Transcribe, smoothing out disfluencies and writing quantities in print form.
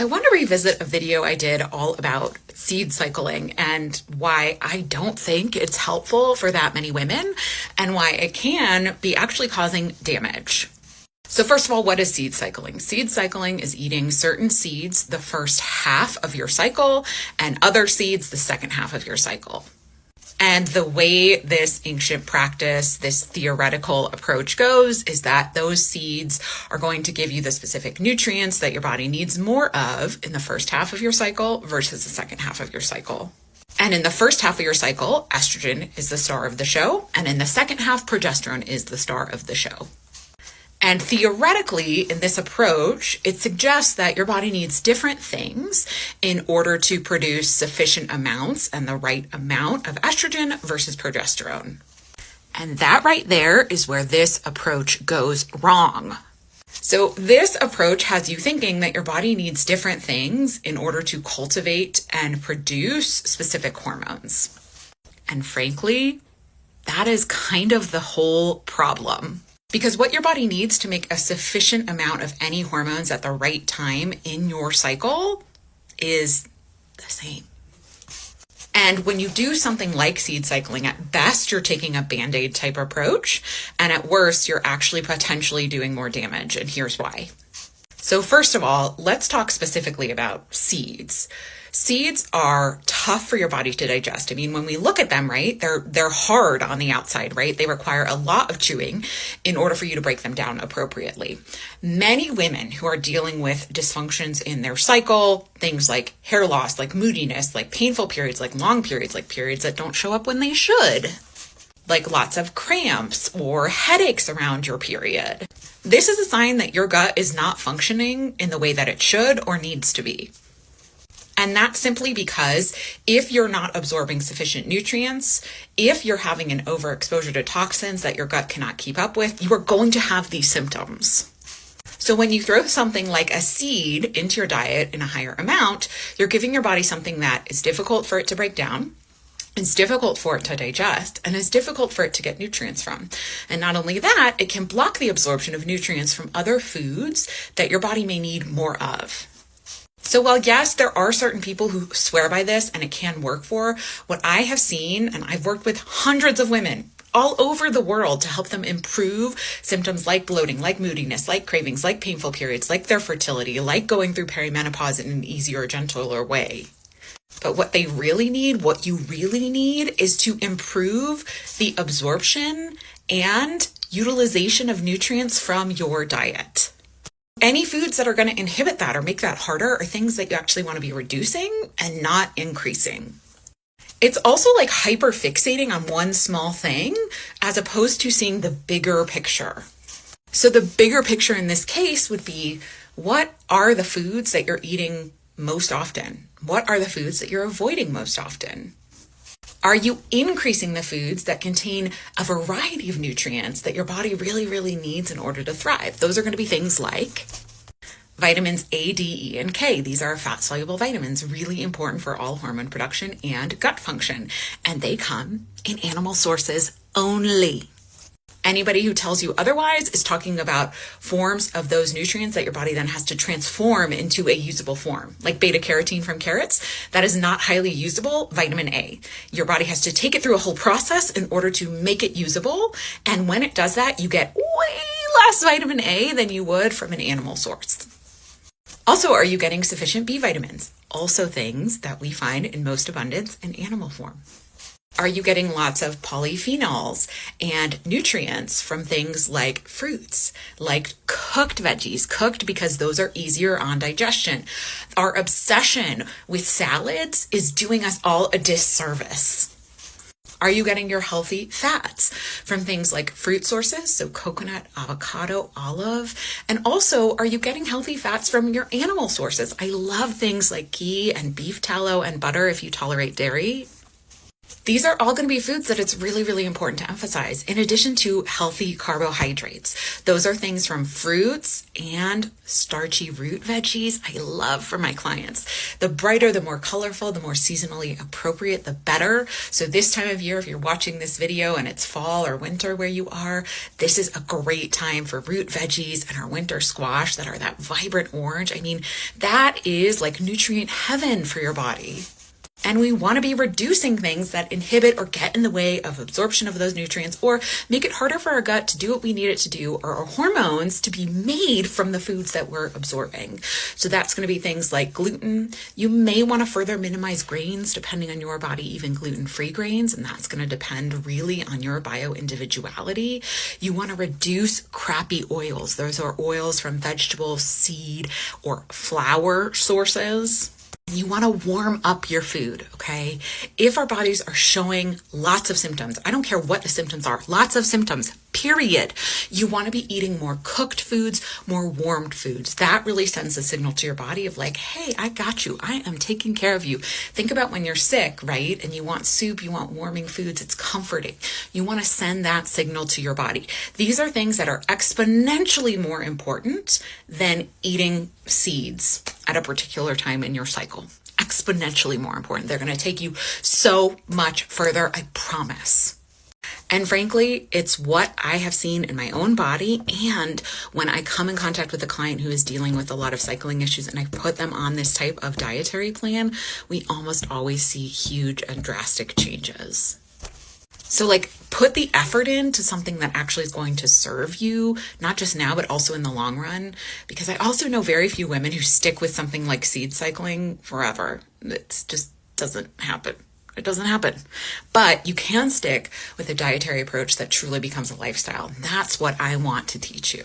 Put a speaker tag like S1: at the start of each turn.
S1: I want to revisit a video I did all about seed cycling and why I don't think it's helpful for that many women and why it can be actually causing damage. So first of all, what is seed cycling? Seed cycling is eating certain seeds the first half of your cycle and other seeds the second half of your cycle. And the way this ancient practice, this theoretical approach goes is that those seeds are going to give you the specific nutrients that your body needs more of in the first half of your cycle versus the second half of your cycle. And in the first half of your cycle, estrogen is the star of the show. And in the second half, progesterone is the star of the show. And theoretically, in this approach, it suggests that your body needs different things in order to produce sufficient amounts and the right amount of estrogen versus progesterone. And that right there is where this approach goes wrong. So this approach has you thinking that your body needs different things in order to cultivate and produce specific hormones. And frankly, that is kind of the whole problem. Because what your body needs to make a sufficient amount of any hormones at the right time in your cycle is the same. And when you do something like seed cycling, at best, you're taking a Band-Aid type approach. And at worst, you're actually potentially doing more damage. And here's why. So first of all, let's talk specifically about seeds. Seeds are tough for your body to digest. I mean, when we look at them, right, they're hard on the outside, right? They require a lot of chewing in order for you to break them down appropriately. Many women who are dealing with dysfunctions in their cycle, things like hair loss, like moodiness, like painful periods, like long periods, like periods that don't show up when they should, like lots of cramps or headaches around your period. This is a sign that your gut is not functioning in the way that it should or needs to be. And that's simply because if you're not absorbing sufficient nutrients, if you're having an overexposure to toxins that your gut cannot keep up with, you are going to have these symptoms. So when you throw something like a seed into your diet in a higher amount, you're giving your body something that is difficult for it to break down, it's difficult for it to digest, and it's difficult for it to get nutrients from. And not only that, it can block the absorption of nutrients from other foods that your body may need more of. So while yes, there are certain people who swear by this and it can work for, what I have seen, and I've worked with hundreds of women all over the world to help them improve symptoms like bloating, like moodiness, like cravings, like painful periods, like their fertility, like going through perimenopause in an easier, gentler way. But what they really need, what you really need, is to improve the absorption and utilization of nutrients from your diet. Any foods that are going to inhibit that or make that harder are things that you actually want to be reducing and not increasing. It's also like hyper fixating on one small thing as opposed to seeing the bigger picture. So the bigger picture in this case would be, what are the foods that you're eating most often? What are the foods that you're avoiding most often? Are you increasing the foods that contain a variety of nutrients that your body really, really needs in order to thrive? Those are going to be things like vitamins A, D, E, and K. These are fat-soluble vitamins, really important for all hormone production and gut function. And they come in animal sources only. Anybody who tells you otherwise is talking about forms of those nutrients that your body then has to transform into a usable form, like beta carotene from carrots. That is not highly usable vitamin A. Your body has to take it through a whole process in order to make it usable. And when it does that, you get way less vitamin A than you would from an animal source. Also, are you getting sufficient B vitamins? Also things that we find in most abundance in animal form. Are you getting lots of polyphenols and nutrients from things like fruits, like cooked veggies, cooked because those are easier on digestion? Our obsession with salads is doing us all a disservice. Are you getting your healthy fats from things like fruit sources, so coconut, avocado, olive? And also, are you getting healthy fats from your animal sources? I love things like ghee and beef tallow and butter if you tolerate dairy. These are all going to be foods that it's really, really important to emphasize, in addition to healthy carbohydrates. Those are things from fruits and starchy root veggies. I love for my clients. The brighter, the more colorful, the more seasonally appropriate, the better. So this time of year, if you're watching this video and it's fall or winter where you are, this is a great time for root veggies and our winter squash that are that vibrant orange. I mean, that is like nutrient heaven for your body. And we want to be reducing things that inhibit or get in the way of absorption of those nutrients or make it harder for our gut to do what we need it to do, or our hormones to be made from the foods that we're absorbing. So that's going to be things like gluten. You may want to further minimize grains depending on your body, even gluten-free grains, and that's going to depend really on your bio-individuality. You want to reduce crappy oils. Those are oils from vegetable, seed, or flour sources. You want to warm up your food, okay? If our bodies are showing lots of symptoms, I don't care what the symptoms are, lots of symptoms, period. You want to be eating more cooked foods, more warmed foods. That really sends a signal to your body of like, hey, I got you. I am taking care of you. Think about when you're sick, right? And you want soup, you want warming foods. It's comforting. You want to send that signal to your body. These are things that are exponentially more important than eating seeds at a particular time in your cycle. Exponentially more important. They're going to take you so much further, I promise. And frankly, it's what I have seen in my own body. And when I come in contact with a client who is dealing with a lot of cycling issues and I put them on this type of dietary plan, we almost always see huge and drastic changes. So like put the effort into something that actually is going to serve you, not just now, but also in the long run. Because I also know very few women who stick with something like seed cycling forever. It just doesn't happen. It doesn't happen. But you can stick with a dietary approach that truly becomes a lifestyle. That's what I want to teach you.